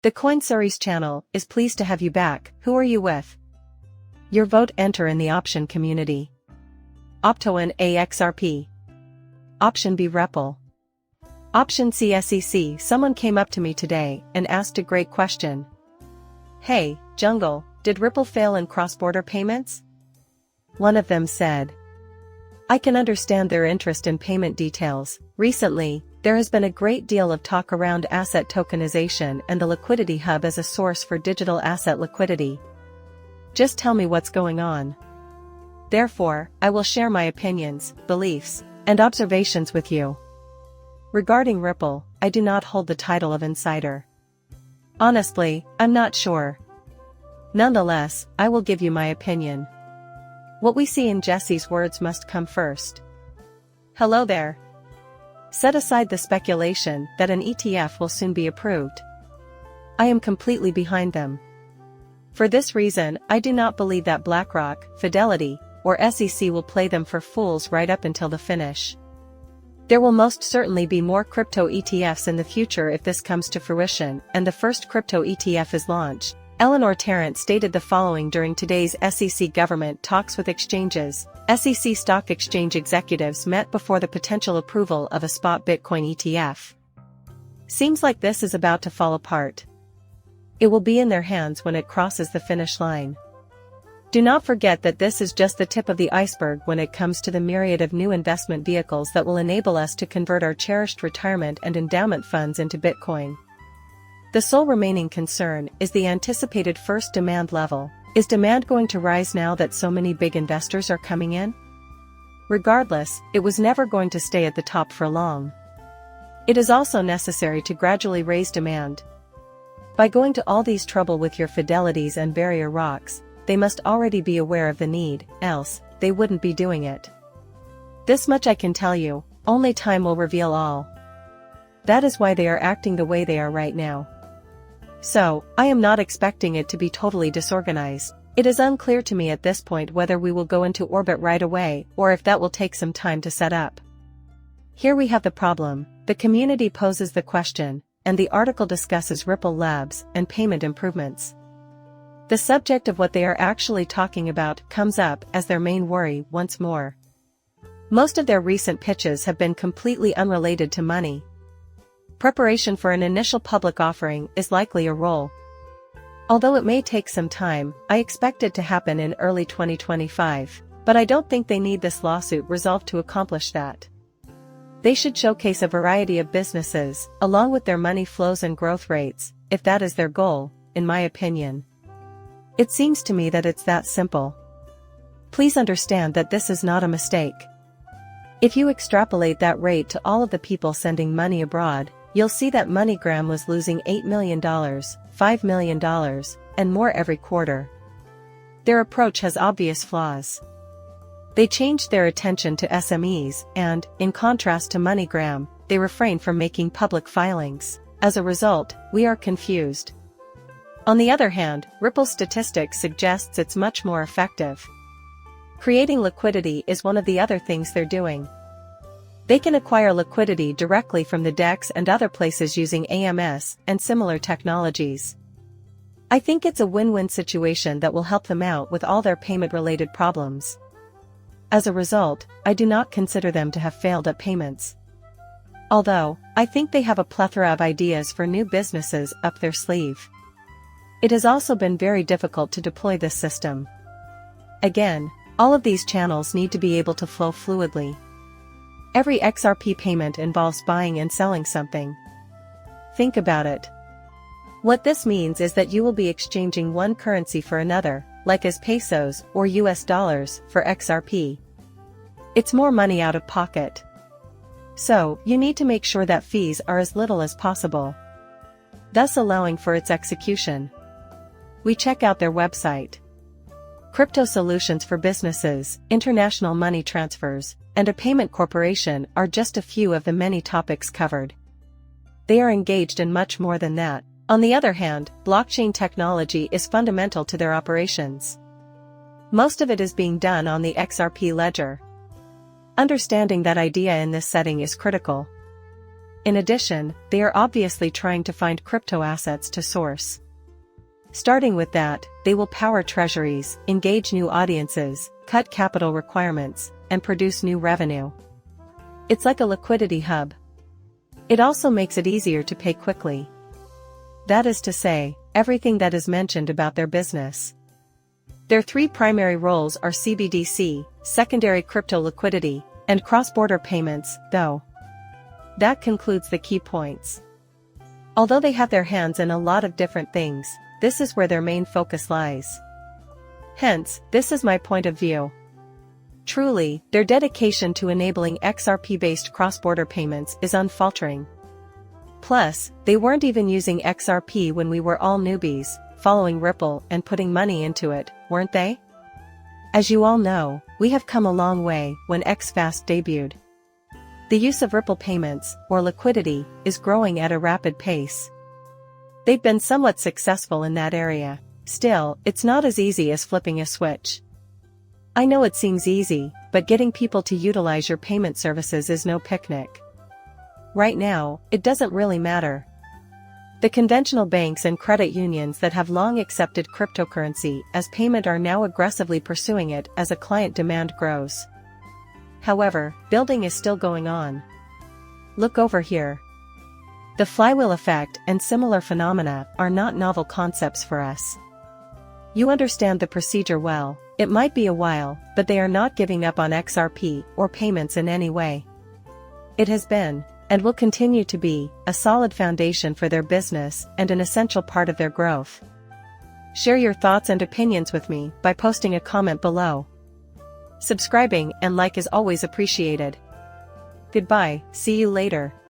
The Coinseries channel is pleased to have you back. Who are you with? Your vote enter in the option community. Option A XRP. Option B Ripple. Option C SEC. Someone came up to me today and asked a great question. Hey, Jungle, did Ripple fail in cross-border payments? One of them said. I can understand their interest in payment details. Recently, there has been a great deal of talk around asset tokenization and the liquidity hub as a source for digital asset liquidity. Just tell me what's going on. Therefore, I will share my opinions, beliefs, and observations with you. Regarding Ripple, I do not hold the title of insider. Honestly, I'm not sure. Nonetheless, I will give you my opinion. What we see in Jesse's words must come first. Hello there. Set aside the speculation that an ETF will soon be approved. I am completely behind them. For this reason, I do not believe that BlackRock, Fidelity, or SEC will play them for fools right up until the finish. There will most certainly be more crypto ETFs in the future if this comes to fruition, and the first crypto ETF is launched. Eleanor Tarrant stated the following during today's SEC government talks with exchanges. SEC stock exchange executives met before the potential approval of a spot Bitcoin ETF. Seems like this is about to fall apart. It will be in their hands when it crosses the finish line. Do not forget that this is just the tip of the iceberg when it comes to the myriad of new investment vehicles that will enable us to convert our cherished retirement and endowment funds into Bitcoin. The sole remaining concern is the anticipated first demand level. Is demand going to rise now that so many big investors are coming in? Regardless, it was never going to stay at the top for long. It is also necessary to gradually raise demand. By going to all these trouble with your Fidelities and barrier rocks, they must already be aware of the need, else, they wouldn't be doing it. This much I can tell you, only time will reveal all. That is why they are acting the way they are right now. So, I am not expecting it to be totally disorganized. It is unclear to me at this point whether we will go into orbit right away or if that will take some time to set up. Here we have the problem. The community poses the question, and the article discusses Ripple Labs and payment improvements. The subject of what they are actually talking about comes up as their main worry once more. Most of their recent pitches have been completely unrelated to money. Preparation for an initial public offering is likely a role. Although it may take some time, I expect it to happen in early 2025, but I don't think they need this lawsuit resolved to accomplish that. They should showcase a variety of businesses, along with their money flows and growth rates, if that is their goal, in my opinion. It seems to me that it's that simple. Please understand that this is not a mistake. If you extrapolate that rate to all of the people sending money abroad, you'll see that MoneyGram was losing $8 million, $5 million, and more every quarter. Their approach has obvious flaws. They changed their attention to SMEs and, in contrast to MoneyGram, they refrain from making public filings. As a result, we are confused. On the other hand, Ripple's statistics suggests it's much more effective. Creating liquidity is one of the other things they're doing. They can acquire liquidity directly from the DEX and other places using AMS and similar technologies. I think it's a win-win situation that will help them out with all their payment-related problems. As a result, I do not consider them to have failed at payments. Although, I think they have a plethora of ideas for new businesses up their sleeve. It has also been very difficult to deploy this system. Again, all of these channels need to be able to flow fluidly. Every XRP payment involves buying and selling something. Think about it. What this means is that you will be exchanging one currency for another, like as pesos or US dollars for XRP. It's more money out of pocket. So, you need to make sure that fees are as little as possible, thus allowing for its execution. We check out their website. Crypto solutions for businesses, international money transfers, and a payment corporation are just a few of the many topics covered. They are engaged in much more than that. On the other hand, blockchain technology is fundamental to their operations. Most of it is being done on the XRP ledger. Understanding that idea in this setting is critical. In addition, they are obviously trying to find crypto assets to source. Starting with that, they will power treasuries, engage new audiences, cut capital requirements, and produce new revenue. It's like a liquidity hub. It also makes it easier to pay quickly. That is to say, everything that is mentioned about their business. Their three primary roles are CBDC, secondary crypto liquidity, and cross-border payments, though. That concludes the key points. Although they have their hands in a lot of different things, this is where their main focus lies. Hence, this is my point of view. Truly, their dedication to enabling XRP-based cross-border payments is unfaltering. Plus, they weren't even using XRP when we were all newbies, following Ripple and putting money into it, weren't they? As you all know, we have come a long way when XFast debuted. The use of Ripple payments, or liquidity, is growing at a rapid pace. They've been somewhat successful in that area. Still, it's not as easy as flipping a switch. I know it seems easy, but getting people to utilize your payment services is no picnic. Right now, it doesn't really matter. The conventional banks and credit unions that have long accepted cryptocurrency as payment are now aggressively pursuing it as a client demand grows. However, building is still going on. Look over here. The flywheel effect and similar phenomena are not novel concepts for us. You understand the procedure well. It might be a while, but they are not giving up on XRP or payments in any way. It has been, and will continue to be, a solid foundation for their business and an essential part of their growth. Share your thoughts and opinions with me by posting a comment below. Subscribing and like is always appreciated. Goodbye, see you later.